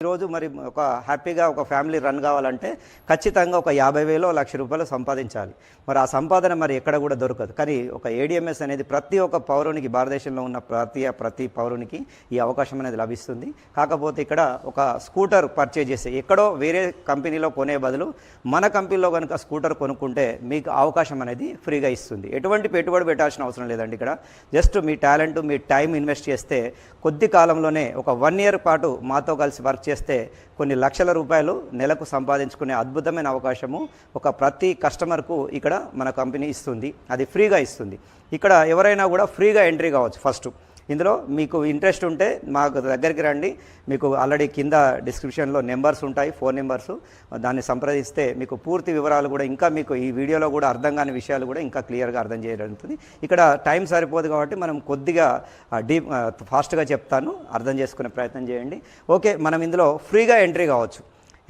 ఈరోజు మరి ఒక హ్యాపీగా ఒక ఫ్యామిలీ రన్ కావాలంటే ఖచ్చితంగా ఒక 50,000 లక్ష రూపాయలు సంపాదించాలి. మరి ఆ సంపాదన మరి ఎక్కడ కూడా దొరకదు. కానీ ఒక ఏడిఎంఎస్ అనేది ప్రతి ఒక్క పౌరునికి, భారతదేశంలో ఉన్న ప్రతి పౌరునికి ఈ అవకాశం అనేది లభిస్తుంది. కాకపోతే ఇక్కడ ఒక స్కూటర్ పర్చేజ్ చేస్తే ఎక్కడో వేరే కంపెనీలో కొనే బదులు మన కంపెనీలో కనుక స్కూటర్ కొనుక్కుంటే మీకు అవకాశం అనేది ఫ్రీగా ఇస్తుంది. ఎటువంటి పెట్టుబడి పెట్టాల్సిన అవసరం లేదండి. ఇక్కడ జస్ట్ మీ టాలెంట్, మీ టైం ఇన్వెస్ట్ చేస్తే కొద్ది కాలంలోనే ఒక 1 year పాటు మాతో కలిసి వర్క్ చేస్తే కొన్ని లక్షల రూపాయలు నెలకు సంపాదించుకునే అద్భుతమైన అవకాశము ఒక ప్రతి కస్టమర్కు ఇక్కడ మన కంపెనీ ఇస్తుంది. అది ఫ్రీగా ఇస్తుంది. ఇక్కడ ఎవరైనా కూడా ఫ్రీగా ఎంట్రీ కావచ్చు. ఫస్ట్ ఇందులో మీకు ఇంట్రెస్ట్ ఉంటే మాకు దగ్గరికి రండి. మీకు ఆల్రెడీ కింద డిస్క్రిప్షన్లో నెంబర్స్ ఉంటాయి, ఫోన్ నెంబర్స్. దాన్ని సంప్రదిస్తే మీకు పూర్తి వివరాలు కూడా, ఇంకా మీకు ఈ వీడియోలో కూడా అర్థం కాని విషయాలు కూడా ఇంకా క్లియర్గా అర్థం చేయగలుగుతుంది. ఇక్కడ టైం సరిపోదు కాబట్టి మనం కొద్దిగా ఫాస్ట్గా చెప్తాను, అర్థం చేసుకునే ప్రయత్నం చేయండి. ఓకే, మనం ఇందులో ఫ్రీగా ఎంట్రీ కావచ్చు.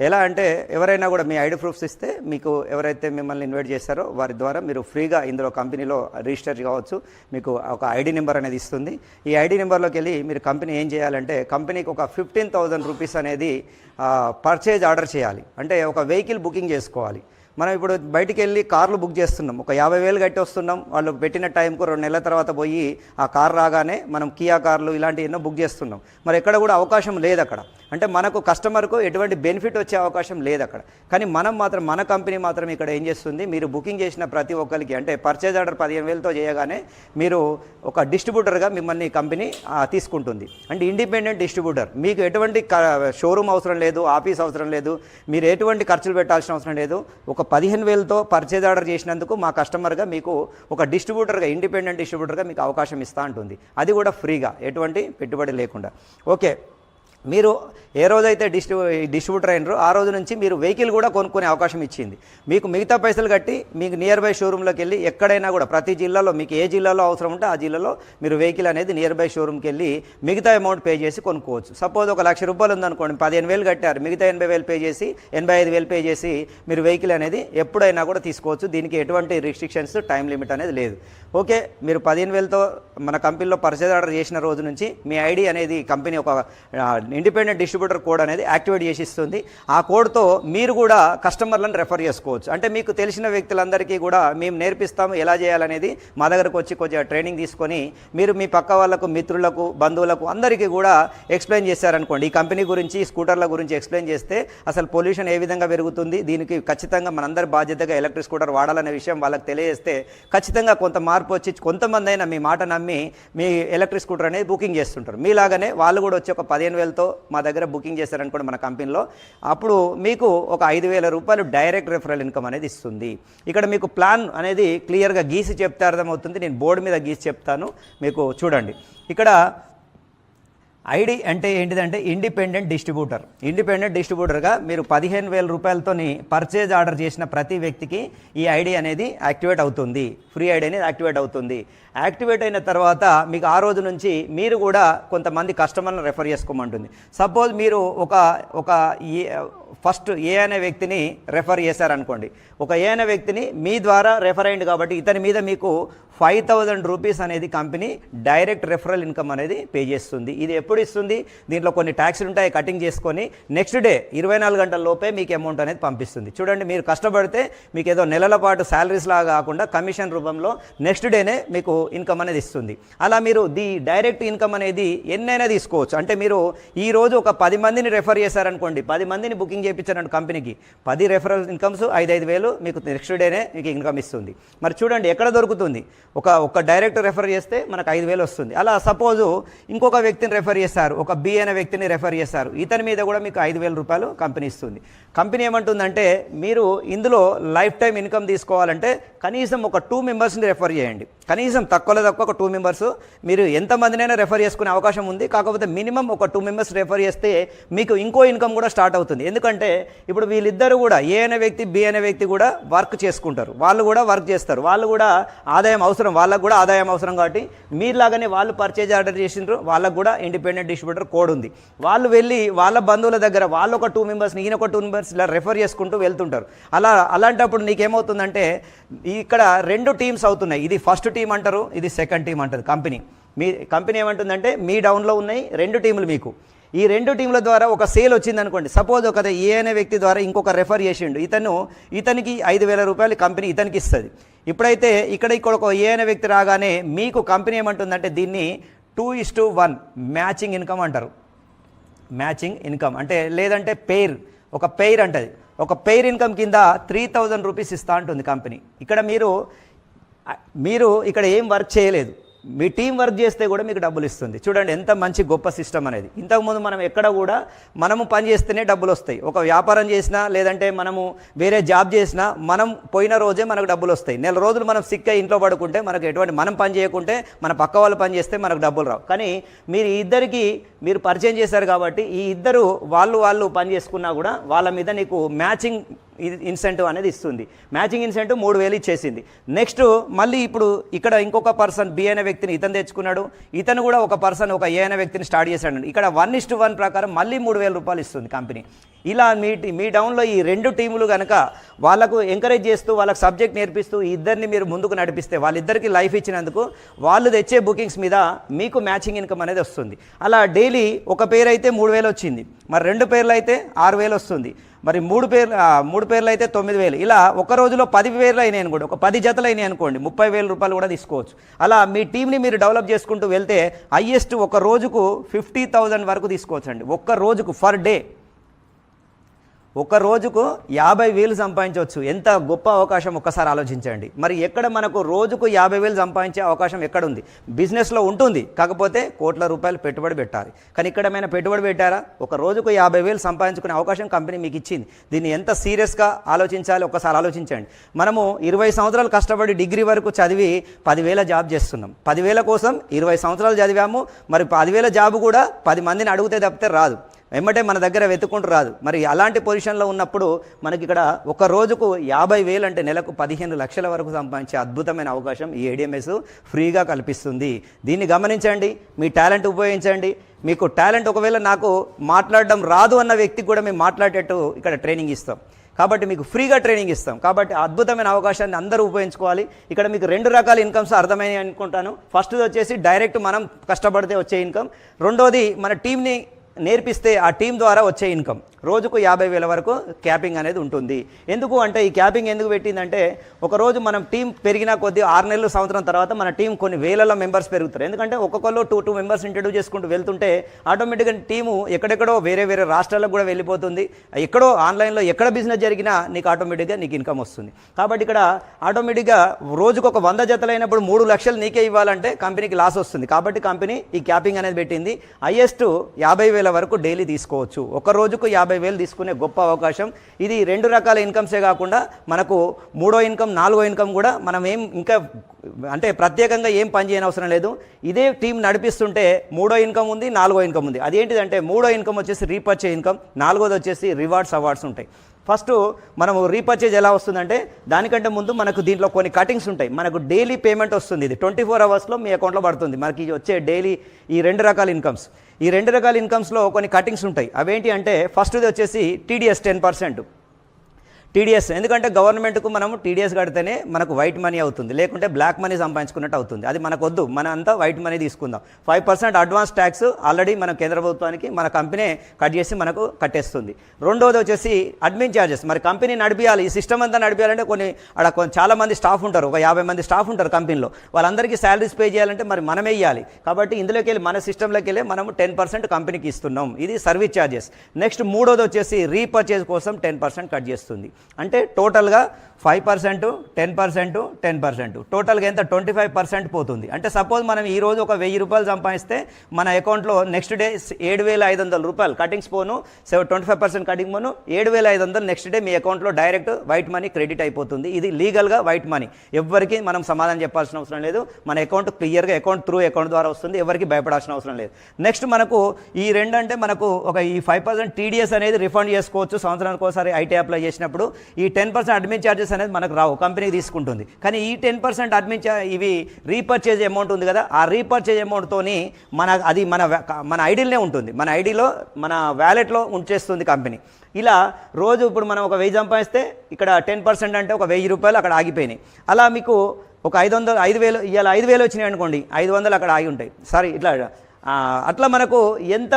ఎలా అంటే ఎవరైనా కూడా మీ ఐడి ప్రూఫ్స్ ఇస్తే మీకు ఎవరైతే మిమ్మల్ని ఇన్వైట్ చేస్తారో వారి ద్వారా మీరు ఫ్రీగా ఇందులో కంపెనీలో రిజిస్టర్ కావచ్చు. మీకు ఒక ఐడి నెంబర్ అనేది ఇస్తుంది. ఈ ఐడి నెంబర్లోకి వెళ్ళి మీరు కంపెనీ ఏం చేయాలంటే కంపెనీకి ఒక 15,000 రూపీస్ అనేది పర్చేజ్ ఆర్డర్ చేయాలి. అంటే ఒక వెహికల్ బుకింగ్ చేసుకోవాలి. మనం ఇప్పుడు బయటికి వెళ్ళి కార్లు బుక్ చేస్తున్నాం, ఒక 50,000 కట్టి వస్తున్నాం. వాళ్ళు పెట్టిన టైంకు 2 నెలల తర్వాత పోయి ఆ కార్ రాగానే మనం కియా కార్లు ఇలాంటివి ఎన్నో బుక్ చేస్తున్నాం. మరి ఎక్కడ కూడా అవకాశం లేదు అక్కడ. అంటే మనకు కస్టమర్కు ఎటువంటి బెనిఫిట్ వచ్చే అవకాశం లేదు అక్కడ. కానీ మనం మాత్రం, మన కంపెనీ మాత్రం ఇక్కడ ఏం చేస్తుంది, మీరు బుకింగ్ చేసిన ప్రతి ఒక్కరికి, అంటే పర్చేజ్ ఆర్డర్ 15,000తో చేయగానే మీరు ఒక డిస్ట్రిబ్యూటర్గా మిమ్మల్ని కంపెనీ తీసుకుంటుంది. అంటే ఇండిపెండెంట్ డిస్ట్రిబ్యూటర్. మీకు ఎటువంటి షోరూమ్ అవసరం లేదు, ఆఫీస్ అవసరం లేదు, మీరు ఎటువంటి ఖర్చులు పెట్టాల్సిన అవసరం లేదు. ఒక 15,000తో పర్చేజ్ ఆర్డర్ చేసినందుకు మా కస్టమర్గా మీకు ఒక డిస్ట్రిబ్యూటర్గా, ఇండిపెండెంట్ డిస్ట్రిబ్యూటర్గా మీకు అవకాశం ఇస్తూ ఉంటుంది. అది కూడా ఫ్రీగా, ఎటువంటి పెట్టుబడి లేకుండా. ఓకే, మీరు ఏ రోజైతే డిస్ట్రిబ్యూటర్ అయినారో ఆ రోజు నుంచి మీరు వెహికల్ కూడా కొనుక్కునే అవకాశం ఇచ్చింది. మీకు మిగతా పైసలు కట్టి మీకు నియర్ బై షోరూంలోకి వెళ్ళి ఎక్కడైనా కూడా ప్రతి జిల్లాలో మీకు ఏ జిల్లాలో అవసరం ఉంటే ఆ జిల్లాలో మీరు వెహికల్ అనేది నియర్ బై షోరూమ్కి వెళ్ళి మిగతా అమౌంట్ పే చేసి కొనుక్కోవచ్చు. సపోజ్ ఒక 1,00,000 రూపాయలు ఉందనుకోండి, 15,000 కట్టారు, మిగతా 80,000 పే చేసి 85,000 పే చేసి మీరు వెహికల్ అనేది ఎప్పుడైనా కూడా తీసుకోవచ్చు. దీనికి ఎటువంటి రిస్ట్రిక్షన్స్, టైం లిమిట్ అనేది లేదు. ఓకే, మీరు 15,000తో మన కంపెనీలో పర్చేజ్ ఆర్డర్ చేసిన రోజు నుంచి మీ ఐడి అనేది కంపెనీ ఒక ఇండిపెండెంట్ డిస్ట్రిబ్యూటర్ కోడ్ అనేది యాక్టివేట్ చేసి ఇస్తుంది. ఆ కోడ్తో మీరు కూడా కస్టమర్లను రెఫర్ చేసుకోవచ్చు. అంటే మీకు తెలిసిన వ్యక్తులందరికీ కూడా మేము నేర్పిస్తాము ఎలా చేయాలనేది. మా దగ్గరకు వచ్చి కొంచెం ట్రైనింగ్ తీసుకొని మీరు మీ పక్క వాళ్ళకు, మిత్రులకు, బంధువులకు అందరికీ కూడా ఎక్స్ప్లెయిన్ చేశారనుకోండి, ఈ కంపెనీ గురించి, స్కూటర్ల గురించి ఎక్స్ప్లెయిన్ చేస్తే అసలు పొల్యూషన్ ఏ విధంగా పెరుగుతుంది, దీనికి ఖచ్చితంగా మనందరి బాధ్యతగా ఎలక్ట్రిక్ స్కూటర్ వాడాలనే విషయం వాళ్ళకి తెలియజేస్తే ఖచ్చితంగా కొంత మార్పు వచ్చి కొంతమంది అయినా మీ మాట నమ్మి మీ ఎలక్ట్రిక్ స్కూటర్ అనేది బుకింగ్ చేస్తుంటారు. మీలాగానే వాళ్ళు కూడా వచ్చి ఒక 15,000తో మా దగ్గర బుకింగ్ చేశారనుకోండి మన కంపెనీలో, అప్పుడు మీకు ఒక 5,000 రూపాయలు డైరెక్ట్ రెఫరల్ ఇన్కమ్ అనేది ఇస్తుంది. ఇక్కడ మీకు ప్లాన్ అనేది క్లియర్గా గీసి చెప్తే అర్థమవుతుంది. నేను బోర్డు మీద గీసి చెప్తాను, మీకు చూడండి. ఇక్కడ ఐడి అంటే ఏంటిదంటే ఇండిపెండెంట్ డిస్ట్రిబ్యూటర్. ఇండిపెండెంట్ డిస్ట్రిబ్యూటర్గా మీరు 15,000 రూపాయలతోని పర్చేజ్ ఆర్డర్ చేసిన ప్రతి వ్యక్తికి ఈ ఐడి అనేది యాక్టివేట్ అవుతుంది. ఫ్రీ ఐడి అనేది యాక్టివేట్ అవుతుంది. యాక్టివేట్ అయిన తర్వాత మీకు ఆ రోజు నుంచి మీరు కూడా కొంతమంది కస్టమర్లను రెఫర్ చేసుకోమంటుంది. సపోజ్ మీరు ఒక ఫస్ట్ ఏ అనే వ్యక్తిని రెఫర్ చేశారనుకోండి, ఒక ఏ అనే వ్యక్తిని మీ ద్వారా రెఫర్ అయింది కాబట్టి ఇతని మీద మీకు 5,000 రూపీస్ అనేది కంపెనీ డైరెక్ట్ రెఫరల్ ఇన్కమ్ అనేది పే చేస్తుంది. ఇది ఎప్పుడు ఇస్తుంది, దీంట్లో కొన్ని ట్యాక్స్లు ఉంటాయి, కటింగ్ చేసుకొని నెక్స్ట్ డే 24 గంటల లోపే మీకు అమౌంట్ అనేది పంపిస్తుంది. చూడండి, మీరు కష్టపడితే మీకు ఏదో నెలల పాటు శాలరీస్ లాగా కాకుండా కమిషన్ రూపంలో నెక్స్ట్ డేనే మీకు ఇన్కమ్ అనేది ఇస్తుంది. అలా మీరు డైరెక్ట్ ఇన్కమ్ అనేది ఎన్నైనా తీసుకోవచ్చు. అంటే మీరు ఈరోజు ఒక 10 మందిని రెఫర్ చేశారనుకోండి, 10 మందిని బుకింగ్ చేయించారంటే కంపెనీకి 10 రెఫరల్ ఇన్కమ్స్ 5,000 మీకు నెక్స్ట్ డేనే మీకు ఇన్కమ్ ఇస్తుంది. మరి చూడండి ఎక్కడ దొరుకుతుంది, ఒక డైరెక్ట్ రెఫర్ చేస్తే మనకు 5,000 వస్తుంది. అలా సపోజు ఇంకొక వ్యక్తిని రెఫర్ చేస్తారు, ఒక బి అనే వ్యక్తిని రెఫర్ చేస్తారు, ఇతని మీద కూడా మీకు 5,000 రూపాయలు కంపెనీ ఇస్తుంది. కంపెనీ ఏమంటుందంటే మీరు ఇందులో లైఫ్ టైం ఇన్కమ్ తీసుకోవాలంటే కనీసం ఒక 2 మెంబర్స్ని రెఫర్ చేయండి. కనీసం తక్కువలో తక్కువ ఒక 2 మెంబర్స్. మీరు ఎంతమందినైనా రెఫర్ చేసుకునే అవకాశం ఉంది. కాకపోతే మినిమం ఒక 2 మెంబర్స్ రెఫర్ చేస్తే మీకు ఇంకో ఇన్కమ్ కూడా స్టార్ట్ అవుతుంది. ఎందుకంటే ఇప్పుడు వీళ్ళిద్దరు కూడా ఏ అనే వ్యక్తి, బి అనే వ్యక్తి కూడా వర్క్ చేసుకుంటారు, వాళ్ళు కూడా వర్క్ చేస్తారు, వాళ్ళు కూడా ఆదాయం అవసరం, వాళ్ళకు కూడా ఆదాయం అవసరం. కాబట్టి మీరులాగానే వాళ్ళు పర్చేజ్ ఆర్డర్ చేసిండ్రు, వాళ్ళకు కూడా ఇండిపెండెంట్ డిస్ట్రిబ్యూటర్ కోడ్ ఉంది. వాళ్ళు వెళ్ళి వాళ్ళ బంధువుల దగ్గర వాళ్ళు ఒక 2 మెంబర్స్ని, ఈయన ఒక 2 మెంబర్స్ ఇలా రెఫర్ చేసుకుంటూ వెళ్తుంటారు. అలాంటప్పుడు నీకేమవుతుందంటే ఇక్కడ 2 టీమ్స్ అవుతున్నాయి. ఇది ఫస్ట్ టీం అంటారు, ఇది సెకండ్ టీం అంటారు. మీ కంపెనీ ఏమంటుందంటే మీ డౌన్లో ఉన్నాయి 2 టీములు మీకు. ఈ 2 టీంల ద్వారా ఒక సేల్ వచ్చింది అనుకోండి, సపోజ్ ఒక ఏ అనే వ్యక్తి ద్వారా ఇంకొక రెఫర్ చేసిండు, ఇతనికి 5,000 రూపాయలు కంపెనీ ఇతనికి ఇస్తుంది. ఇప్పుడైతే ఇక్కడ ఒక ఏ అనే వ్యక్తి రాగానే మీకు కంపెనీ ఏమంటుందంటే దీన్ని 2:1 మ్యాచింగ్ ఇన్కమ్ అంటారు. మ్యాచింగ్ ఇన్కమ్ అంటే లేదంటే ఒక పెయిర్ అంటది. ఒక పెయిర్ ఇన్కమ్ కింద 3,000 రూపీస్ ఇస్తా అంటుంది కంపెనీ. ఇక్కడ మీరు ఇక్కడ ఏం వర్క్ చేయలేదు, మీ టీం వర్క్ చేస్తే కూడా మీకు డబ్బులు ఇస్తుంది. చూడండి ఎంత మంచి గొప్ప సిస్టమ్ అనేది. ఇంతకుముందు మనం ఎక్కడ కూడా మనము పని చేస్తేనే డబ్బులు వస్తాయి. ఒక వ్యాపారం చేసినా లేదంటే మనము వేరే జాబ్ చేసినా మనం పోయిన రోజే మనకు డబ్బులు వస్తాయి. నెల రోజులు మనం సిక్ అయ్యి ఇంట్లో పడుకుంటే మనకు ఎటువంటి మనం పని చేయకుంటే మన పక్క వాళ్ళు పని చేస్తే మనకు డబ్బులు రావు. కానీ మీరు పరిచయం చేశారు కాబట్టి ఈ ఇద్దరు వాళ్ళు పని చేసుకున్నా కూడా వాళ్ళ మీద నీకు మ్యాచింగ్ ఇన్సెంటివ్ అనేది ఇస్తుంది. మ్యాచింగ్ ఇన్సెంటివ్ 3,000 ఇచ్చేసింది. నెక్స్ట్ మళ్ళీ ఇప్పుడు ఇక్కడ ఇంకొక పర్సన్ బి అనే వ్యక్తిని ఇతను తెచ్చుకున్నాడు, ఇతను కూడా ఒక పర్సన్ ఒక ఏ అనే వ్యక్తిని స్టార్ట్ చేశాడు. ఇక్కడ 1:1 ప్రకారం మళ్ళీ 3,000 రూపాయలు ఇస్తుంది కంపెనీ. ఇలా మీ డౌన్లో ఈ 2 టీములు కనుక వాళ్ళకు ఎంకరేజ్ చేస్తూ వాళ్ళకు సబ్జెక్ట్ నేర్పిస్తూ ఈ ఇద్దరిని మీరు ముందుకు నడిపిస్తే వాళ్ళిద్దరికి లైఫ్ ఇచ్చినందుకు వాళ్ళు తెచ్చే బుకింగ్స్ మీద మీకు మ్యాచింగ్ ఇన్కమ్ అనేది వస్తుంది. అలా డైలీ ఒక పేరు అయితే 3,000 వచ్చింది, మరి 2 పేర్లు అయితే 6,000 వస్తుంది, మరి 3 పేర్లు అయితే 9,000. ఇలా ఒక రోజులో 10 పేర్లు అయినాయి అనుకోండి, ఒక 10 జతలు అయినాయి అనుకోండి, 30,000 రూపాయలు కూడా తీసుకోవచ్చు. అలా మీ టీంని మీరు డెవలప్ చేసుకుంటూ వెళ్తే హైయెస్ట్ ఒక రోజుకు 50,000 వరకు తీసుకోవచ్చు అండి. ఒక్క రోజుకు ఫర్ డే ఒక రోజుకు 50,000 సంపాదించవచ్చు. ఎంత గొప్ప అవకాశం ఒక్కసారి ఆలోచించండి. మరి ఎక్కడ మనకు రోజుకు 50,000 సంపాదించే అవకాశం ఎక్కడుంది? బిజినెస్లో ఉంటుంది, కాకపోతే కోట్ల రూపాయలు పెట్టుబడి పెట్టాలి. కానీ ఇక్కడ ఏమైనా పెట్టుబడి పెట్టారా? ఒక రోజుకు 50,000 సంపాదించుకునే అవకాశం కంపెనీ మీకు ఇచ్చింది. దీన్ని ఎంత సీరియస్గా ఆలోచించాలి ఒక్కసారి ఆలోచించండి. మనము 20 సంవత్సరాలు కష్టపడి డిగ్రీ వరకు చదివి 10,000 జాబ్ చేస్తున్నాం. 10,000 కోసం 20 సంవత్సరాలు చదివాము. మరి 10,000 జాబు కూడా 10 మందిని అడిగితే తప్పితే రాదు, వెంబటే మన దగ్గర వెతుక్కుంటూ రాదు. మరి అలాంటి పొజిషన్లో ఉన్నప్పుడు మనకి ఇక్కడ ఒక రోజుకు 50,000 అంటే నెలకు 15 లక్షల వరకు సంపాదించే అద్భుతమైన అవకాశం ఈ ఏడిఎంఎస్ ఫ్రీగా కల్పిస్తుంది. దీన్ని గమనించండి, మీ టాలెంట్ ఉపయోగించండి. మీకు టాలెంట్ ఒకవేళ నాకు మాట్లాడడం రాదు అన్న వ్యక్తికి కూడా మేము మాట్లాడేటట్టు ఇక్కడ ట్రైనింగ్ ఇస్తాం. కాబట్టి మీకు ఫ్రీగా ట్రైనింగ్ ఇస్తాం. కాబట్టి అద్భుతమైన అవకాశాన్ని అందరూ ఉపయోగించుకోవాలి. ఇక్కడ మీకు 2 రకాల ఇన్కమ్స్ అర్థమైనాయి అనుకుంటాను. ఫస్ట్ది వచ్చేసి డైరెక్ట్ మనం కష్టపడితే వచ్చే ఇన్కమ్, రెండోది మన టీంని నేర్పిస్తే ఆ టీం ద్వారా వచ్చే ఇన్కమ్. రోజుకు 50,000 వరకు క్యాపింగ్ అనేది ఉంటుంది. ఎందుకు అంటే ఈ క్యాపింగ్ ఎందుకు పెట్టిందంటే ఒకరోజు మనం టీం పెరిగిన కొద్దీ 6 నెలలు సంవత్సరం తర్వాత మన టీం కొన్ని వేలలో మెంబర్స్ పెరుగుతారు. ఎందుకంటే ఒక్కొక్కరు 2 మెంబర్స్ ఇంట్రడ్యూస్ చేసుకుంటూ వెళ్తుంటే ఆటోమేటిక్గా టీము ఎక్కడెక్కడో వేరే రాష్ట్రాలకు కూడా వెళ్ళిపోతుంది. ఎక్కడో ఆన్లైన్లో ఎక్కడ బిజినెస్ జరిగినా నీకు ఆటోమేటిక్గా నీకు ఇన్కమ్ వస్తుంది. కాబట్టి ఇక్కడ ఆటోమేటిక్గా రోజుకు ఒక 100 జతలైనప్పుడు 3 లక్షలు నీకే ఇవ్వాలంటే కంపెనీకి లాస్ వస్తుంది. కాబట్టి కంపెనీ ఈ క్యాపింగ్ అనేది పెట్టింది. హైయెస్ట్ 50,000 వరకు డైలీ తీసుకోవచ్చు. ఒక రోజుకు 50,000 తీసుకునే గొప్ప అవకాశం ఇది. 2 రకాల ఇన్కమ్సే కాకుండా మనకు 3వ ఇన్కమ్ 4వ ఇన్కమ్ కూడా మనం ఇంకా అంటే ప్రత్యేకంగా ఏం పని చేయని అవసరం లేదు. ఇదే టీం నడిపిస్తుంటే 3వ ఇన్కమ్ ఉంది, 4వ ఇన్కమ్ ఉంది. అదేంటిదంటే 3వ ఇన్కమ్ వచ్చేసి రీపర్చేజ్ ఇన్కమ్, 4వది వచ్చేసి రివార్డ్స్ అవార్డ్స్ ఉంటాయి. ఫస్ట్ మనము రీపర్చేజ్ ఎలా వస్తుందంటే దానికంటే ముందు మనకు దీంట్లో కొన్ని కటింగ్స్ ఉంటాయి. మనకు డైలీ పేమెంట్ వస్తుంది. ఇది 24 అవర్స్లో మీ అకౌంట్లో పడుతుంది. మనకి వచ్చే డైలీ ఈ 2 రకాల ఇన్కమ్స్. ఈ 2 రకాల ఇన్కమ్స్లో కొన్ని కటింగ్స్ ఉంటాయి. అవేంటి అంటే ఫస్ట్ది వచ్చేసి టీడీఎస్ 10%. టీడీఎస్ ఎందుకంటే గవర్నమెంట్కు మనము టీడీఎస్ కడితేనే మనకు వైట్ మనీ అవుతుంది, లేకుంటే బ్లాక్ మనీ సంపాదించుకున్నట్టు అవుతుంది. అది మనకు వద్దు, మన అంతా వైట్ మనీ తీసుకుందాం. 5% అడ్వాన్స్ ట్యాక్స్ ఆల్రెడీ మన కేంద్ర ప్రభుత్వానికి మన కంపెనీ కట్ చేసి మనకు కట్టేస్తుంది. రెండోది వచ్చేసి అడ్మిన్ ఛార్జెస్. మరి కంపెనీ నడిపించాలి, ఈ సిస్టమ్ అంతా నడిపించాలంటే చాలా మంది స్టాఫ్ ఉంటారు, ఒక 50 మంది స్టాఫ్ ఉంటారు కంపెనీలో. వాళ్ళందరికీ శాలరీస్ పే చేయాలంటే మరి మనమే ఇవ్వాలి. కాబట్టి ఇందులోకి వెళ్ళి మన సిస్టంలోకి వెళ్ళి మనము 10% కంపెనీకి ఇస్తున్నాం. ఇది సర్వీస్ ఛార్జెస్. నెక్స్ట్ మూడోది వచ్చేసి రీపర్చేజ్ కోసం 10% కట్ చేస్తుంది. అంటే టోటల్గా 5%, 10%, 10%, టోటల్గా ఎంత 25% పోతుంది. అంటే సపోజ్ మనం ఈరోజు ఒక 1,000 రూపాయలు సంపాదిస్తే మన అకౌంట్లో నెక్స్ట్ డే 7,500 రూపాయలు కటింగ్స్ పోను, 25% కటింగ్ పోను, 7,500 నెక్స్ట్ డే మీ అకౌంట్లో డైరెక్ట్ వైట్ మనీ క్రెడిట్ అయిపోతుంది. ఇది లీగల్గా వైట్ మనీ. ఎవరికి మనం సమాధానం చెప్పాల్సిన అవసరం లేదు. మన అకౌంట్ క్లియర్గా అకౌంట్ ద్వారా వస్తుంది. ఎవరికి భయపడాల్సిన అవసరం లేదు. నెక్స్ట్ మనకు ఈ 2 అంటే మనకు ఈ 5% టీడీఎస్ అనేది రిఫండ్ చేసుకోవచ్చు సంవత్సరానికి ఒకసారి ఐటీ అప్లై చేసినప్పుడు. ఈ 10% అడ్మిన్ ఛార్జెస్ అనేది మనకు రావు, కంపెనీకి తీసుకుంటుంది. కానీ ఈ 10% అడ్మిన్ ఇవి రీపర్చేజ్ అమౌంట్ ఉంది కదా, ఆ రీపర్చేజ్ అమౌంట్తోని అది మన ఐడీలోనే ఉంటుంది. మన ఐడీలో మన వ్యాలెట్లో ఉంచేస్తుంది కంపెనీ. ఇలా రోజు ఇప్పుడు మనం ఒక 1000 సంపాదిస్తే ఇక్కడ 10% అంటే ఒక 1,000 రూపాయలు అక్కడ ఆగిపోయినాయి. అలా మీకు ఒక 5,000 ఇవాళ 5,000 వచ్చినాయి అనుకోండి, 500 అక్కడ ఆగి ఉంటాయి. సారీ, అట్లా మనకు ఎంత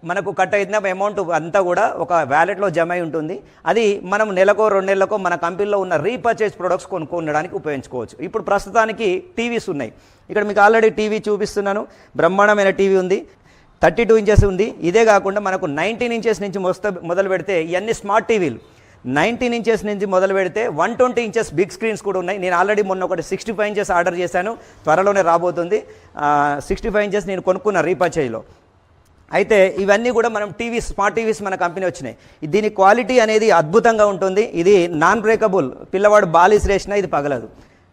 మనకు కట్ అయిన అమౌంట్ అంతా కూడా ఒక వ్యాలెట్లో జమ అయి ఉంటుంది. అది మనం నెలకో 2 నెలలకో మన కంపెనీలో ఉన్న రీపర్చేజ్ ప్రొడక్ట్స్ కొనుక్కోవడానికి ఉపయోగించుకోవచ్చు. ఇప్పుడు ప్రస్తుతానికి టీవీస్ ఉన్నాయి. ఇక్కడ మీకు ఆల్రెడీ టీవీ చూపిస్తున్నాను. బ్రహ్మాండమైన టీవీ ఉంది, 32 ఇంచెస్ ఉంది. ఇదే కాకుండా మనకు 19 ఇంచెస్ నుంచి మొదలు పెడితే ఇవన్నీ స్మార్ట్ టీవీలు. 19 ఇంచెస్ నుంచి మొదలు పెడితే 120 ఇంచెస్ బిగ్ స్క్రీన్స్ కూడా ఉన్నాయి. నేను ఆల్రెడీ మొన్న ఒకటి 65 ఇంచెస్ ఆర్డర్ చేశాను, త్వరలోనే రాబోతుంది. 65 ఇంచెస్ నేను కొనుక్కున్న రీపర్చేజ్లో. అయితే ఇవన్నీ కూడా మనం టీవీస్, స్మార్ట్ టీవీస్ మన కంపెనీ వచ్చినాయి. దీని క్వాలిటీ అనేది అద్భుతంగా ఉంటుంది. ఇది నాన్ బ్రేకబుల్, పిల్లవాడు బాలిస్ రేసినా ఇది పగలదు,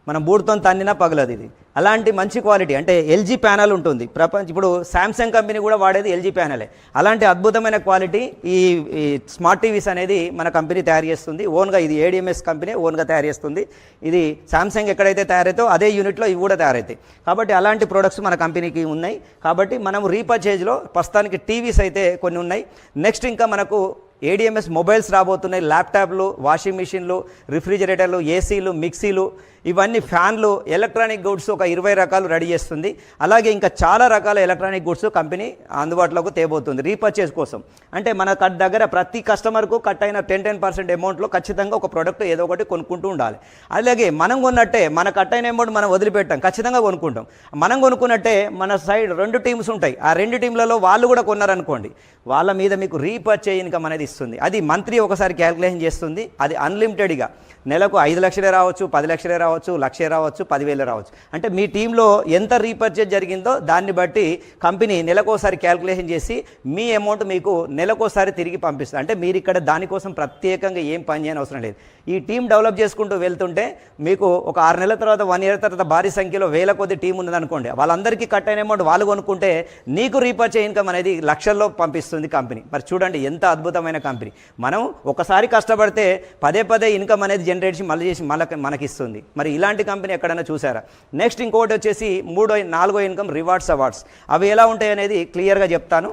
మనం బూడ్తో తన్నినా పగలదు. ఇది అలాంటి మంచి క్వాలిటీ. అంటే ఎల్జీ ప్యానల్ ఉంటుంది. ఇప్పుడు శాంసంగ్ కంపెనీ కూడా వాడేది ఎల్జీ ప్యానలే. అలాంటి అద్భుతమైన క్వాలిటీ ఈ స్మార్ట్ టీవీస్ అనేది మన కంపెనీ తయారు చేస్తుంది ఓన్గా. ఇది ఏడిఎంఎస్ కంపెనీ ఓన్గా తయారు చేస్తుంది. ఇది శాంసంగ్ ఎక్కడైతే తయారైతే అదే యూనిట్లో ఇవి కూడా తయారవుతాయి. కాబట్టి అలాంటి ప్రొడక్ట్స్ మన కంపెనీకి ఉన్నాయి. కాబట్టి మనం రీపర్చేజ్లో ప్రస్తుతానికి టీవీస్ అయితే కొన్ని ఉన్నాయి. నెక్స్ట్ ఇంకా మనకు ఏడిఎంఎస్ మొబైల్స్ రాబోతున్నాయి. ల్యాప్టాప్లు, వాషింగ్ మిషన్లు, రిఫ్రిజిరేటర్లు, ఏసీలు, మిక్సీలు, ఇవన్నీ ఫ్యాన్లు, ఎలక్ట్రానిక్ గూడ్స్ ఒక 20 రకాలు రెడీ చేస్తుంది. అలాగే ఇంకా చాలా రకాల ఎలక్ట్రానిక్ గూడ్స్ కంపెనీ అందుబాటులోకి తేబోతుంది రీపర్చేజ్ కోసం. అంటే మన దగ్గర ప్రతి కస్టమర్కు కట్ అయిన 10% అమౌంట్లో ఖచ్చితంగా ఒక ప్రోడక్ట్ ఏదో ఒకటి కొనుక్కుంటూ ఉండాలి. అలాగే మనం కొన్నట్టే మన కట్ అయిన అమౌంట్ మనం వదిలిపెట్టాం, ఖచ్చితంగా కొనుక్కుంటాం. మనం కొనుక్కున్నట్టే మన సైడ్ 2 టీమ్స్ ఉంటాయి. ఆ 2 టీంలలో వాళ్ళు కూడా కొన్నారనుకోండి, వాళ్ళ మీద మీకు రీపర్చేజ్ ఇన్కమ్ అనేది ఇస్తుంది. అది మంత్లీ ఒకసారి క్యాల్కులేషన్ చేస్తుంది. అది అన్లిమిటెడ్గా నెలకు 5 లక్షలే రావచ్చు, 10 లక్షలే రావచ్చు, 1,00,000 రావచ్చు, 10,000 రావచ్చు. అంటే మీ టీంలో ఎంత రీపర్చేజ్ జరిగిందో దాన్ని బట్టి కంపెనీ నెలకోసారి క్యాల్కులేషన్ చేసి మీ అమౌంట్ మీకు నెలకోసారి తిరిగి పంపిస్తుంది. అంటే మీరు ఇక్కడ దానికోసం ప్రత్యేకంగా ఏం పని చేయని అవసరం లేదు. ఈ టీం డెవలప్ చేసుకుంటూ వెళ్తుంటే మీకు ఒక 6 నెలల తర్వాత, 1 ఇయర్ తర్వాత భారీ సంఖ్యలో వేల కొద్ది టీం ఉన్నదనుకోండి, వాళ్ళందరికీ కట్ అయిన అమౌంట్ వాళ్ళు కొనుక్కుంటే నీకు రీపర్చేజ్ ఇన్కమ్ అనేది లక్షల్లో పంపిస్తుంది కంపెనీ. మరి చూడండి ఎంత అద్భుతమైన కంపెనీ. మనం ఒకసారి కష్టపడితే పదే పదే ఇన్కమ్ అనేది జనరేట్ చేసి మనకి ఇస్తుంది. మరి ఇలాంటి కంపెనీ ఎక్కడైనా చూసారా? నెక్స్ట్ ఇంకోటి వచ్చేసి 4వ ఇన్కమ్ రివార్డ్స్ అవార్డ్స్. అవి ఎలా ఉంటాయి అనేది క్లియర్గా చెప్తాను.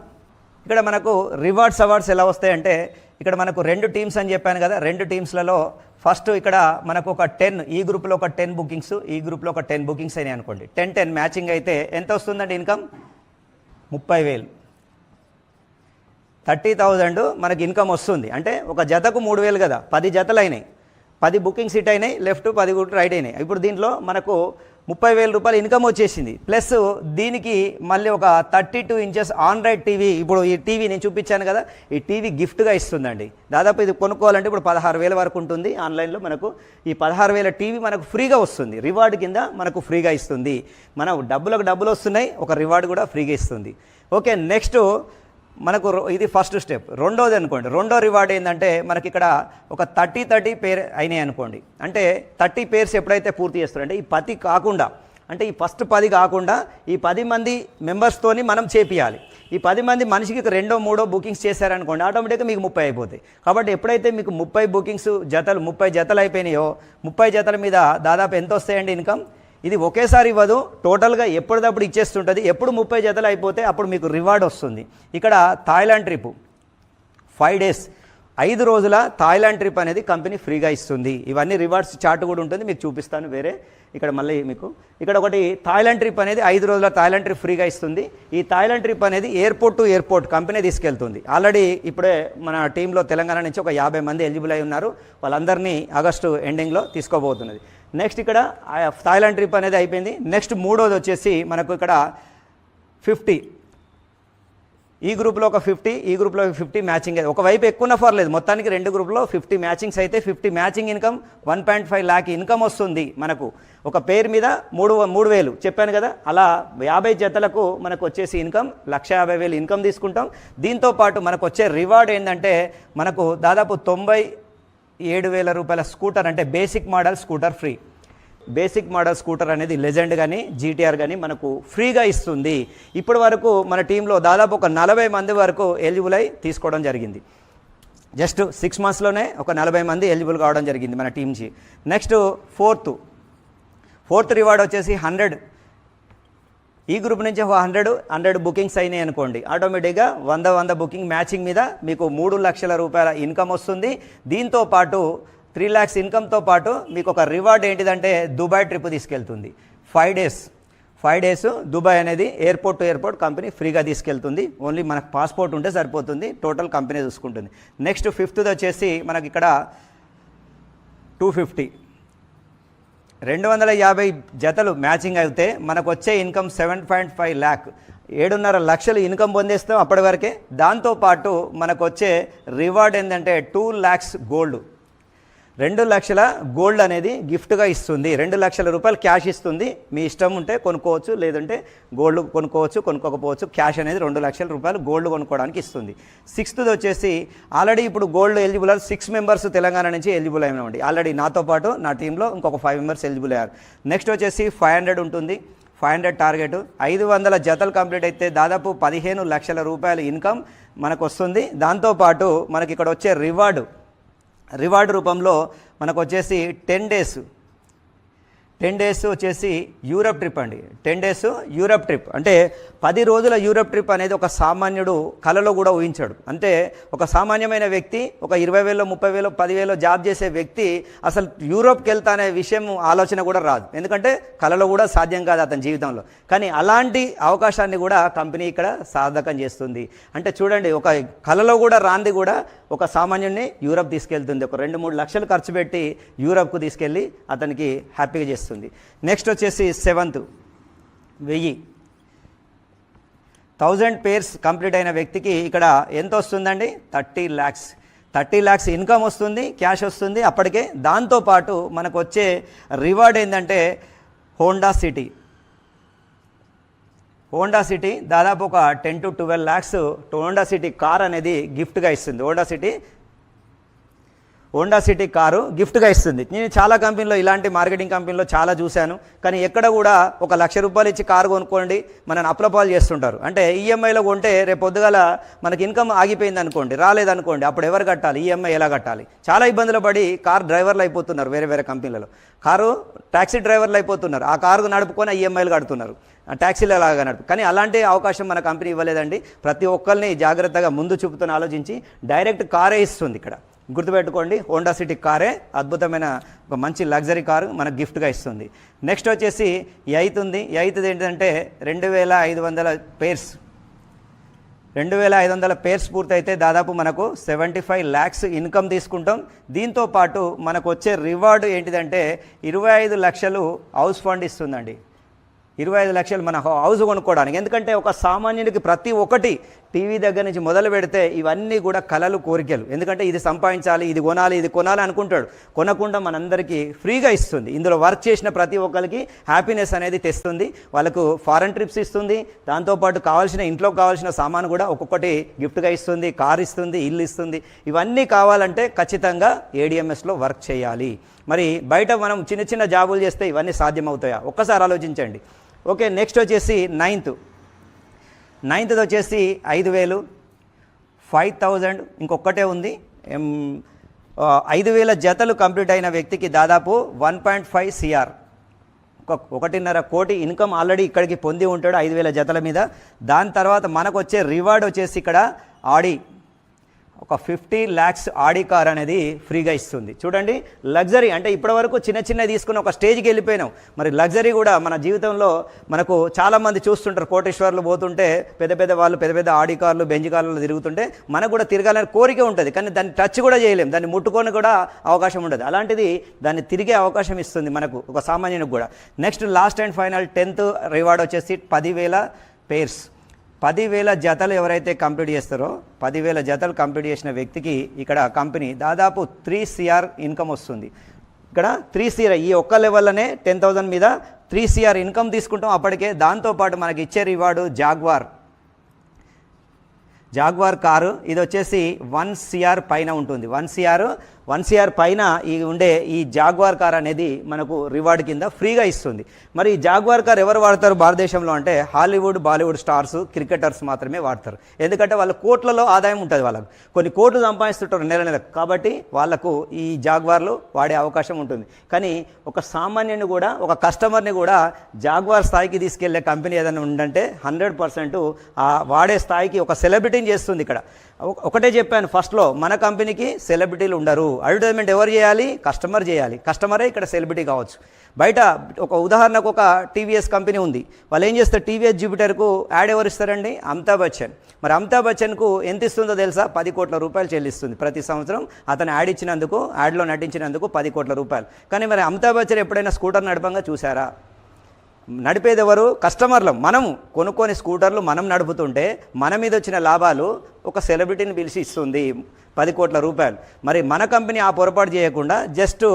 ఇక్కడ మనకు రివార్డ్స్ అవార్డ్స్ ఎలా వస్తాయంటే, ఇక్కడ మనకు 2 టీమ్స్ అని చెప్పాను కదా. 2 టీమ్స్లలో ఫస్ట్ ఇక్కడ మనకు ఒక 10, ఈ గ్రూప్లో ఒక 10 బుకింగ్స్, ఈ గ్రూప్లో ఒక 10 బుకింగ్స్ అయినాయి అనుకోండి. 10-10 మ్యాచింగ్ అయితే ఎంత వస్తుందండి ఇన్కమ్? 30,000, 30,000 మనకి ఇన్కమ్ వస్తుంది. అంటే ఒక జతకు 3,000 కదా, 10 జతలు అయినాయి, 10 బుకింగ్స్ హిట్ అయినాయి, లెఫ్ట్ 10 రైట్ అయినాయి. ఇప్పుడు దీంట్లో మనకు 30,000 రూపాయలు ఇన్కమ్ వచ్చేసింది. ప్లస్ దీనికి మళ్ళీ ఒక 32 ఇంచెస్ ఆండ్రాయిడ్ టీవీ, ఇప్పుడు ఈ టీవీ నేను చూపించాను కదా, ఈ టీవీ గిఫ్ట్గా ఇస్తుందండి. దాదాపు ఇది కొనుక్కోవాలంటే ఇప్పుడు 16,000 వరకు ఉంటుంది ఆన్లైన్లో. మనకు ఈ 16,000 టీవీ మనకు ఫ్రీగా వస్తుంది, రివార్డ్ కింద మనకు ఫ్రీగా ఇస్తుంది. మన డబ్బులు వస్తున్నాయి, ఒక రివార్డ్ కూడా ఫ్రీగా ఇస్తుంది. ఓకే, నెక్స్ట్ మనకు ఇది ఫస్ట్ స్టెప్. రెండోది అనుకోండి, రెండో రివార్డ్ ఏంటంటే మనకి ఇక్కడ ఒక 30 పేర్ అయినాయి అనుకోండి. అంటే 30 పేర్స్ ఎప్పుడైతే పూర్తి చేస్తారంటే ఈ 10 కాకుండా, అంటే ఈ ఫస్ట్ 10 కాకుండా ఈ 10 మంది మెంబర్స్తోని మనం చేపియాలి. ఈ 10 మంది మనిషికి 2-3 బుకింగ్స్ చేశారనుకోండి, ఆటోమేటిక్గా మీకు 30 అయిపోతాయి. కాబట్టి ఎప్పుడైతే మీకు 30 బుకింగ్స్ జతలు 30 జతలు అయిపోయినాయో, 30 జతల మీద దాదాపు ఎంత వస్తాయండి ఇన్కమ్? ఇది ఒకేసారి ఇవ్వదు, టోటల్గా ఎప్పటిదప్పుడు ఇచ్చేస్తుంటుంది. ఎప్పుడు 30 జతలు అయిపోతే అప్పుడు మీకు రివార్డ్ వస్తుంది. ఇక్కడ థాయిలాండ్ ట్రిప్ 5 days, 5 రోజుల థాయిలాండ్ ట్రిప్ అనేది కంపెనీ ఫ్రీగా ఇస్తుంది. ఇవన్నీ రివార్డ్స్ చార్ట్ కూడా ఉంటుంది, మీకు చూపిస్తాను వేరే. ఇక్కడ మళ్ళీ మీకు ఇక్కడ ఒకటి థాయిలాండ్ ట్రిప్ అనేది 5 రోజుల థాయిలాండ్ ట్రిప్ ఫ్రీగా ఇస్తుంది. ఈ థాయిలాండ్ ట్రిప్ అనేది ఎయిర్పోర్ట్ టు ఎయిర్పోర్ట్ కంపెనీ తీసుకెళ్తుంది. ఆల్రెడీ ఇప్పుడే మన టీంలో తెలంగాణ నుంచి ఒక 50 మంది ఎలిజిబుల్ అయి ఉన్నారు. వాళ్ళందరినీ ఆగస్టు ఎండింగ్లో తీసుకోబోతున్నది. నెక్స్ట్ ఇక్కడ థాయిలాండ్ ట్రిప్ అనేది అయిపోయింది. నెక్స్ట్ మూడోది వచ్చేసి మనకు ఇక్కడ 50, ఈ గ్రూప్లో ఒక 50, ఈ గ్రూప్లో 50 మ్యాచింగ్. ఒకవైపు ఎక్కువ పర్లేదు, మొత్తానికి 2 గ్రూప్లో 50 మ్యాచింగ్స్ అయితే 50 మ్యాచింగ్ ఇన్కమ్ 1.5 lakh ఇన్కమ్ వస్తుంది మనకు. ఒక పేరు మీద 3,000 చెప్పాను కదా, అలా 50 జతలకు మనకు వచ్చేసి ఇన్కమ్ 1,50,000 ఇన్కమ్ తీసుకుంటాం. దీంతోపాటు మనకు వచ్చే రివార్డ్ ఏంటంటే మనకు దాదాపు 97,000 రూపాయల స్కూటర్, అంటే basic model scooter free. Basic model scooter అనేది లెజెండ్ కానీ జీటీఆర్ కానీ మనకు ఫ్రీగా ఇస్తుంది. ఇప్పటి వరకు మన టీంలో దాదాపు ఒక 40 మంది వరకు ఎలిజిబుల్ అయి తీసుకోవడం జరిగింది. జస్ట్ 6 monthsలోనే ఒక 40 మంది ఎలిజిబుల్ కావడం జరిగింది మన టీంకి. నెక్స్ట్ ఫోర్త్ రివార్డ్ వచ్చేసి 100. ఈ గ్రూప్ నుంచి 100 బుకింగ్స్ అయినాయి అనుకోండి, ఆటోమేటిక్గా 100 బుకింగ్ మ్యాచింగ్ మీద మీకు 3 లక్షల రూపాయల ఇన్కమ్ వస్తుంది. దీంతోపాటు 3 lakhs ఇన్కమ్తో పాటు మీకు ఒక రివార్డ్ ఏంటిదంటే దుబాయ్ ట్రిప్ తీసుకెళ్తుంది. 5 days 5 days దుబాయ్ అనేది ఎయిర్పోర్ట్ టు ఎయిర్పోర్ట్ కంపెనీ ఫ్రీగా తీసుకెళ్తుంది. ఓన్లీ మనకు పాస్పోర్ట్ ఉంటే సరిపోతుంది, టోటల్ కంపెనీ చూసుకుంటుంది. నెక్స్ట్ 5th వచ్చేసి మనకి ఇక్కడ 250 250 జతలు మ్యాచింగ్ అయితే మనకు వచ్చే ఇన్కమ్ 7.5 lakh 7.5 లక్షలు ఇన్కమ్ పొందేస్తాం అప్పటి వరకే. దాంతోపాటు మనకు వచ్చే రివార్డ్ ఏంటంటే 2 lakhs గోల్డ్, 2 లక్షల గోల్డ్ అనేది గిఫ్ట్గా ఇస్తుంది. 2 లక్షల రూపాయలు క్యాష్ ఇస్తుంది. మీ ఇష్టం ఉంటే కొనుక్కోవచ్చు, లేదంటే గోల్డ్ కొనుక్కోవచ్చు, కొనుక్కోకపోవచ్చు. క్యాష్ అనేది 2 లక్షల రూపాయలు గోల్డ్ కొనుక్కోవడానికి ఇస్తుంది. 6th వచ్చేసి ఆల్రెడీ ఇప్పుడు గోల్డ్ ఎలిజిబుల్ 6 మెంబర్స్ తెలంగాణ నుంచి ఎలిజిబుల్ అయినామండి. ఆల్రెడీ నాతో పాటు నా టీంలో ఇంకొక 5 మెంబర్స్ ఎలిజిబుల్ అయ్యారు. నెక్స్ట్ వచ్చేసి 500 ఉంటుంది, 500 టార్గెట్. 500 జతలు కంప్లీట్ అయితే దాదాపు 15 లక్షల రూపాయల ఇన్కమ్ మనకు వస్తుంది. దాంతోపాటు మనకి ఇక్కడ వచ్చే రివార్డ్ రూపంలో మనకు వచ్చేసి 10 days వచ్చేసి యూరప్ ట్రిప్ అండి. 10 days యూరప్ ట్రిప్ అంటే 10 రోజుల యూరప్ ట్రిప్ అనేది ఒక సామాన్యుడు కలలో కూడా ఊహించాడు. అంటే ఒక సామాన్యమైన వ్యక్తి ఒక 20,000 30,000 10,000 జాబ్ చేసే వ్యక్తి అసలు యూరోప్కి వెళ్తా అనే విషయం ఆలోచన కూడా రాదు, ఎందుకంటే కలలో కూడా సాధ్యం కాదు అతని జీవితంలో. కానీ అలాంటి అవకాశాన్ని కూడా కంపెనీ ఇక్కడ సాధకం చేస్తుంది. అంటే చూడండి, ఒక కలలో కూడా రాంది కూడా ఒక సామాన్యుడిని యూరప్ తీసుకెళ్తుంది. ఒక 2-3 లక్షలు ఖర్చు పెట్టి యూరప్కు తీసుకెళ్ళి అతనికి హ్యాపీగా చేస్తుంది. నెక్స్ట్ వచ్చేసి 7th 1000 పేర్స్ కంప్లీట్ అయిన వ్యక్తికి ఇక్కడ ఎంత వస్తుందండి? 30 lakhs ఇన్కమ్ వస్తుంది, క్యాష్ వస్తుంది అప్పటికే. దాంతోపాటు మనకు వచ్చే రివార్డ్ ఏంటంటే హోండా సిటీ దాదాపు ఒక 10 to 12 lakhs Honda city car అనేది గిఫ్ట్గా ఇస్తుంది. హోండా సిటీ కారు గిఫ్ట్గా ఇస్తుంది. నేను చాలా కంపెనీలో ఇలాంటి మార్కెటింగ్ కంపెనీలో చాలా చూశాను. కానీ ఎక్కడ కూడా 1 లక్ష రూపాయలు ఇచ్చి కారు కొనుక్కోండి మనని అప్లపాలు చేస్తుంటారు. అంటే ఈఎంఐలో కొంటే రేపు పొద్దుగాల మనకి ఇన్కమ్ ఆగిపోయింది అనుకోండి, రాలేదనుకోండి, అప్పుడు ఎవరు కట్టాలి? ఈఎంఐ ఎలా కట్టాలి? చాలా ఇబ్బందులు పడి కార్ డ్రైవర్లు అయిపోతున్నారు. వేరే కంపెనీలలో టాక్సీ డ్రైవర్లు అయిపోతున్నారు. ఆ కారు నడుపుకొని ఈఎంఐలు కడుతున్నారు, ట్యాక్సీలు లాగా నడుపు. కానీ అలాంటి అవకాశం మన కంపెనీ ఇవ్వలేదండి. ప్రతి ఒక్కరిని జాగ్రత్తగా ముందు చూపుతూ ఆలోచించి డైరెక్ట్ కారే ఇస్తుంది. ఇక్కడ గుర్తుపెట్టుకోండి, హోండా సిటీ కారే అద్భుతమైన ఒక మంచి లగ్జరీ కారు మనకు గిఫ్ట్గా ఇస్తుంది. నెక్స్ట్ వచ్చేసి 8th ఉంది. 8th ఏంటంటే 2,500 పేర్స్ 2,500 పేర్స్ పూర్తయితే దాదాపు మనకు 75 lakhs ఇన్కమ్ తీసుకుంటాం. దీంతోపాటు మనకు వచ్చే రివార్డు ఏంటిదంటే 25 లక్షలు హౌస్ ఫండ్ ఇస్తుందండి. 25 లక్షలు మన హౌస్ కొనుక్కోవడానికి. ఎందుకంటే ఒక సామాన్యునికి ప్రతి ఒక్కటి టీవీ దగ్గర నుంచి మొదలు పెడితే ఇవన్నీ కూడా కలలు, కోరికలు. ఎందుకంటే ఇది సంపాదించాలి, ఇది కొనాలి అనుకుంటాడు. కొనకుండా మనందరికీ ఫ్రీగా ఇస్తుంది. ఇందులో వర్క్ చేసిన ప్రతి ఒక్కరికి హ్యాపీనెస్ అనేది తెస్తుంది. వాళ్ళకు ఫారెన్ ట్రిప్స్ ఇస్తుంది. దాంతోపాటు ఇంట్లోకి కావాల్సిన సామాను కూడా ఒక్కొక్కటి గిఫ్ట్గా ఇస్తుంది. కార్ ఇస్తుంది, ఇల్లు ఇస్తుంది. ఇవన్నీ కావాలంటే ఖచ్చితంగా ఏడిఎంఎస్లో వర్క్ చేయాలి. మరి బయట మనం చిన్న జాబులు చేస్తే ఇవన్నీ సాధ్యమవుతాయా? ఒక్కసారి ఆలోచించండి. ఓకే, నెక్స్ట్ వచ్చేసి 9th వచ్చేసి 5,000 5,000 ఇంకొకటే ఉంది. 5,000 జతలు కంప్లీట్ అయిన వ్యక్తికి దాదాపు 1.5 CR 1.5 కోటి ఇన్కమ్ ఆల్రెడీ ఇక్కడికి పొంది ఉంటాడు 5,000 జతల మీద. దాని తర్వాత మనకు వచ్చే రివార్డ్ వచ్చేసి ఇక్కడ ఆడి ఒక 50 lakhs ఆడి కార్ అనేది ఫ్రీగా ఇస్తుంది. చూడండి, లగ్జరీ అంటే ఇప్పటివరకు చిన్న తీసుకుని ఒక స్టేజ్కి వెళ్ళిపోయినాం. మరి లగ్జరీ కూడా మన జీవితంలో మనకు చాలామంది చూస్తుంటారు. కోటేశ్వర్లు పోతుంటే పెద్ద ఆడి కార్లు, బెంజ్ కార్లు తిరుగుతుంటే మనకు కూడా తిరగాలని కోరిక ఉంటుంది. కానీ దాన్ని టచ్ కూడా చేయలేం, దాన్ని ముట్టుకొని కూడా అవకాశం ఉండదు. అలాంటిది దాన్ని తిరిగే అవకాశం ఇస్తుంది మనకు, ఒక సామాన్యునికి కూడా. Next last and final 10th reward వచ్చేసి 10,000 పేర్స్ 10,000 జతలు ఎవరైతే కంప్లీట్ చేస్తారో 10,000 జతలు కంప్లీట్ చేసిన వ్యక్తికి ఇక్కడ కంపెనీ దాదాపు 3 CR ఇన్కమ్ వస్తుంది. ఇక్కడ 3 CR ఈ ఒక్క లెవెల్లోనే 10,000 మీద 3 CR ఇన్కమ్ తీసుకుంటాం అప్పటికే. దాంతోపాటు మనకి ఇచ్చే రివార్డు జాగ్వార్ కారు. ఇది వచ్చేసి 1 CR పైన ఉంటుంది. 1 CR పైన ఉండే ఈ జాగ్వార్ కార్ అనేది మనకు రివార్డ్ కింద ఫ్రీగా ఇస్తుంది. మరి ఈ జాగ్వార్ కార్ ఎవరు వాడతారు భారతదేశంలో అంటే హాలీవుడ్, బాలీవుడ్ స్టార్స్, క్రికెటర్స్ మాత్రమే వాడతారు. ఎందుకంటే వాళ్ళ కోట్లలో ఆదాయం ఉంటుంది, వాళ్ళకు కొన్ని కోట్లు సంపాదిస్తుంటారు నెలకు. కాబట్టి వాళ్ళకు ఈ జాగ్వార్లు వాడే అవకాశం ఉంటుంది. కానీ ఒక సామాన్యుని కూడా, ఒక కస్టమర్ని కూడా జాగ్వార్ స్థాయికి తీసుకెళ్లే కంపెనీ ఏదైనా ఉందంటే 100% వాడే స్థాయికి ఒక సెలబ్రిటీని చేస్తుంది. ఇక్కడ ఒకటే చెప్పాను ఫస్ట్లో, మన కంపెనీకి సెలబ్రిటీలు ఉండరు. అడ్వర్టైజ్మెంట్ ఎవరు చేయాలి? కస్టమర్ చేయాలి. కస్టమరే ఇక్కడ సెలబ్రిటీ కావచ్చు. బయట ఒక ఉదాహరణకు ఒక టీవీఎస్ కంపెనీ ఉంది. వాళ్ళు ఏం చేస్తారు? టీవీఎస్ జూపిటర్కు యాడ్ ఎవరు ఇస్తారండి? అమితాబ్ బచ్చన్. మరి అమితాబ్ బచ్చన్కు ఎంత ఇస్తుందో తెలుసా? 10 కోట్ల రూపాయలు చెల్లిస్తుంది ప్రతి సంవత్సరం. అతను యాడ్ ఇచ్చినందుకు, యాడ్లో నటించినందుకు 10 కోట్ల రూపాయలు. కానీ మరి అమితాబ్ బచ్చన్ ఎప్పుడైనా స్కూటర్ నడపంగా చూసారా? నడిపేది ఎవరు? కస్టమర్లు. మనము కొనుక్కొని స్కూటర్లు మనం నడుపుతుంటే మన మీద వచ్చిన లాభాలు ఒక సెలబ్రిటీని పిలిచి ఇస్తుంది 10 కోట్ల రూపాయలు. మరి మన కంపెనీ ఆ పొరపాటు చేయకుండా జస్ట్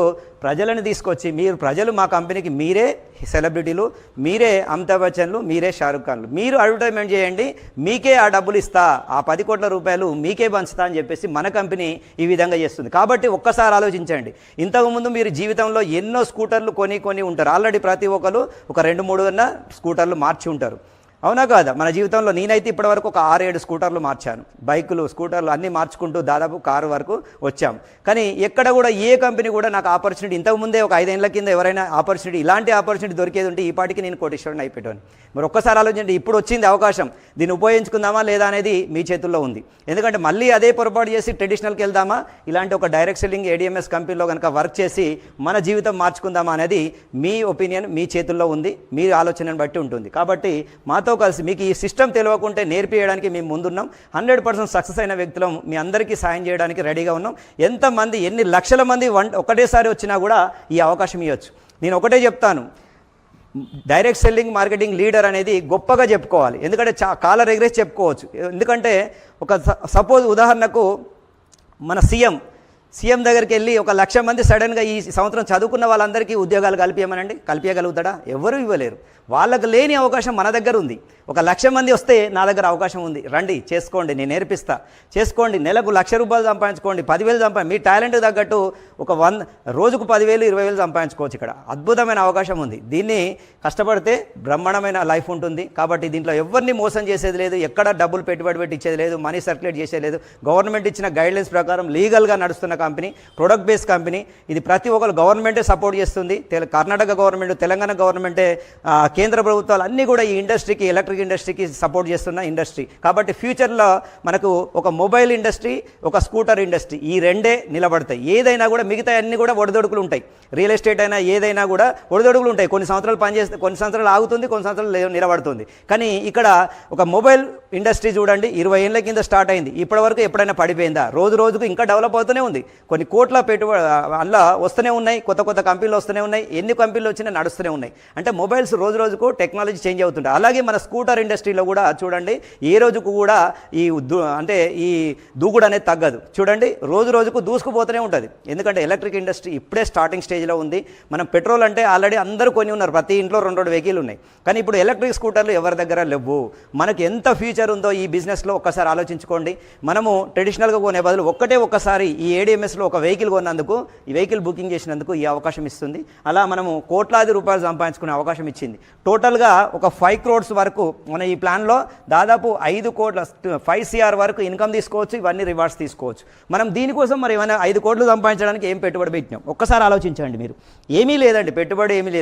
ప్రజలను తీసుకొచ్చి, ప్రజలు మా కంపెనీకి మీరే సెలబ్రిటీలు, మీరే అమితాబ్ బచ్చన్లు, మీరే షారుఖ్ ఖాన్లు, మీరు అడ్వర్టైజ్మెంట్ చేయండి, మీకే ఆ డబ్బులు ఇస్తా, ఆ 10 కోట్ల రూపాయలు మీకే పంచుతా అని చెప్పేసి మన కంపెనీ ఈ విధంగా చేస్తుంది. కాబట్టి ఒక్కసారి ఆలోచించండి. ఇంతకుముందు మీరు జీవితంలో ఎన్నో స్కూటర్లు కొని ఉంటారు. ఆల్రెడీ ప్రతి ఒక్కరు ఒక 2-3 స్కూటర్లు మార్చి ఉంటారు. అవునా కాదా? మన జీవితంలో నేనైతే ఇప్పటివరకు ఒక 6-7 స్కూటర్లు మార్చాను. బైకులు, స్కూటర్లు అన్నీ మార్చుకుంటూ దాదాపు కారు వరకు వచ్చాం. కానీ ఎక్కడ కూడా ఏ కంపెనీ కూడా నాకు ఆపర్చునిటీ, ఇంతకుముందే ఒక 5 ఏళ్ల కింద ఎవరైనా ఆపర్చునిటీ, ఇలాంటి ఆపర్చునిటీ దొరికేది ఉంటే ఈ పాటికి నేను కోటీశ్వరుని అయిపోయాను. మరి ఒక్కసారి ఆలోచించండి, ఇప్పుడు వచ్చింది అవకాశం, దీన్ని ఉపయోగించుకుందామా లేదా అనేది మీ చేతుల్లో ఉంది. ఎందుకంటే మళ్ళీ అదే పొరపాటు చేసి ట్రెడిషనల్కి వెళ్దామా, ఇలాంటి ఒక డైరెక్ట్ సెల్లింగ్ ఏడిఎంఎస్ కంపెనీలో కనుక వర్క్ చేసి మన జీవితం మార్చుకుందామా అనేది మీ ఒపీనియన్ మీ చేతుల్లో ఉంది, మీ ఆలోచనను బట్టి ఉంటుంది. కాబట్టి మాతో కలిసి మీకు ఈ సిస్టమ్ తెలియకుంటే నేర్పియడానికి మేము ముందున్నాం. 100% సక్సెస్ అయిన వ్యక్తులం, మీ అందరికీ సాయం చేయడానికి రెడీగా ఉన్నాం. ఎంతమంది, ఎన్ని లక్షల మంది ఒకటేసారి వచ్చినా కూడా ఈ అవకాశం ఇవ్వచ్చు. నేను ఒకటే చెప్తాను, డైరెక్ట్ సెల్లింగ్ మార్కెటింగ్ లీడర్ అనేది గొప్పగా చెప్పుకోవాలి. ఎందుకంటే కాలర్ ఎగరేసి చెప్పుకోవచ్చు. ఎందుకంటే ఒక సపోజ్ ఉదాహరణకు మన సీఎం దగ్గరికి వెళ్ళి 1,00,000 మంది సడన్గా ఈ సంవత్సరం చదువుకున్న వాళ్ళందరికీ ఉద్యోగాలు కల్పించగలుగుతాడా? ఎవరు ఇవ్వలేరు. వాళ్ళకు లేని అవకాశం మన దగ్గర ఉంది. 1,00,000 మంది వస్తే నా దగ్గర అవకాశం ఉంది, రండి చేసుకోండి, నేను నేర్పిస్తా, చేసుకోండి, నెలకు ₹1,00,000 సంపాదించుకోండి, 10,000 మీ టాలెంట్ తగ్గట్టు రోజుకు 10,000, 20,000 సంపాదించుకోవచ్చు. ఇక్కడ అద్భుతమైన అవకాశం ఉంది. దీన్ని కష్టపడితే బ్రహ్మాండమైన లైఫ్ ఉంటుంది. కాబట్టి దీంట్లో ఎవరిని మోసం చేసేది లేదు, ఎక్కడ డబ్బులు పెట్టుబడి పెట్టి ఇచ్చేది లేదు, మనీ సర్క్యులేట్ చేసేది లేదు. గవర్నమెంట్ ఇచ్చిన గైడ్లైన్స్ ప్రకారం లీగల్గా నడుస్తున్న కంపెనీ, ప్రొడక్ట్ బేస్డ్ కంపెనీ. ఇది ప్రతి ఒక్కరు గవర్నమెంటే సపోర్ట్ చేస్తుంది. కర్ణాటక గవర్నమెంట్, తెలంగాణ గవర్నమెంటే, కేంద్ర ప్రభుత్వాలు అన్నీ కూడా ఈ ఇండస్ట్రీకి, ఎలక్ట్రిక్ ఇండస్ట్రీకి సపోర్ట్ చేస్తున్న ఇండస్ట్రీ. కాబట్టి ఫ్యూచర్లో మనకు ఒక మొబైల్ ఇండస్ట్రీ, ఒక స్కూటర్ ఇండస్ట్రీ, ఈ రెండే నిలబడతాయి. ఏదైనా కూడా మిగతా అన్నీ కూడా ఒడిదొడుకులు ఉంటాయి. రియల్ ఎస్టేట్ అయినా ఏదైనా కూడా ఒడిదొడుకులు ఉంటాయి. కొన్ని సంవత్సరాలు పనిచేస్తే, కొన్ని సంవత్సరాలు ఆగుతుంది, కొన్ని సంవత్సరాలు నిలబడుతుంది. కానీ ఇక్కడ ఒక మొబైల్ ఇండస్ట్రీ చూడండి, 20 ఏళ్ల కింద స్టార్ట్ అయింది, ఇప్పటివరకు ఎప్పుడైనా పడిపోయిందా? రోజుకు ఇంకా డెవలప్ అవుతూనే ఉంది. కొన్ని కోట్ల పెట్టుబడి అందులో వస్తూనే ఉన్నాయి, కొత్త కంపెనీలు వస్తూనే ఉన్నాయి, ఎన్ని కంపెనీలు వచ్చినా నడుస్తూనే ఉన్నాయి. అంటే మొబైల్స్ రోజుకు టెక్నాలజీ చేంజ్ అవుతుంటాయి. అలాగే మన స్కూటర్ ఇండస్ట్రీలో కూడా చూడండి, ఏ రోజుకు కూడా ఈ దూకుడు అనేది తగ్గదు. చూడండి, రోజుకు దూసుకుపోతూనే ఉంటుంది. ఎందుకంటే ఎలక్ట్రిక్ ఇండస్ట్రీ ఇప్పుడే స్టార్టింగ్ స్టేజ్లో ఉంది. మనం పెట్రోల్ అంటే ఆల్రెడీ అందరూ కొని ఉన్నారు, ప్రతి ఇంట్లో 2 వెహికల్ ఉన్నాయి. కానీ ఇప్పుడు ఎలక్ట్రిక్ స్కూటర్లు ఎవరి దగ్గర లేవు. మనకి ఎంత ఫ్యూచర్ ఉందో ఈ బిజినెస్లో ఒక్కసారి ఆలోచించుకోండి. మనము ట్రెడిషనల్గా కొనే బదులు ఒక్కసారి ఈ ఏడిఎంఎస్లో ఒక వెహికల్ కొన్నందుకు, ఈ వెహికల్ బుకింగ్ చేసినందుకు ఈ అవకాశం ఇస్తుంది. అలా మనము కోట్లాది రూపాయలు సంపాదించుకునే అవకాశం ఇచ్చింది. టోటల్గా ఒక 5 crores వరకు మన ఈ ప్లాన్లో దాదాపు 5 CR వరకు ఇన్కమ్ తీసుకోవచ్చు. ఇవన్నీ రివార్డ్స్ తీసుకోవచ్చు. మనం దీనికోసం మరి ఏమైనా 5 కోట్లు సంపాదించడానికి ఏం పెట్టుబడి పెట్టినాం? ఒక్కసారి ఆలోచించండి మీరు. ఏమీ లేదండి, పెట్టుబడి ఏమీ లేదు.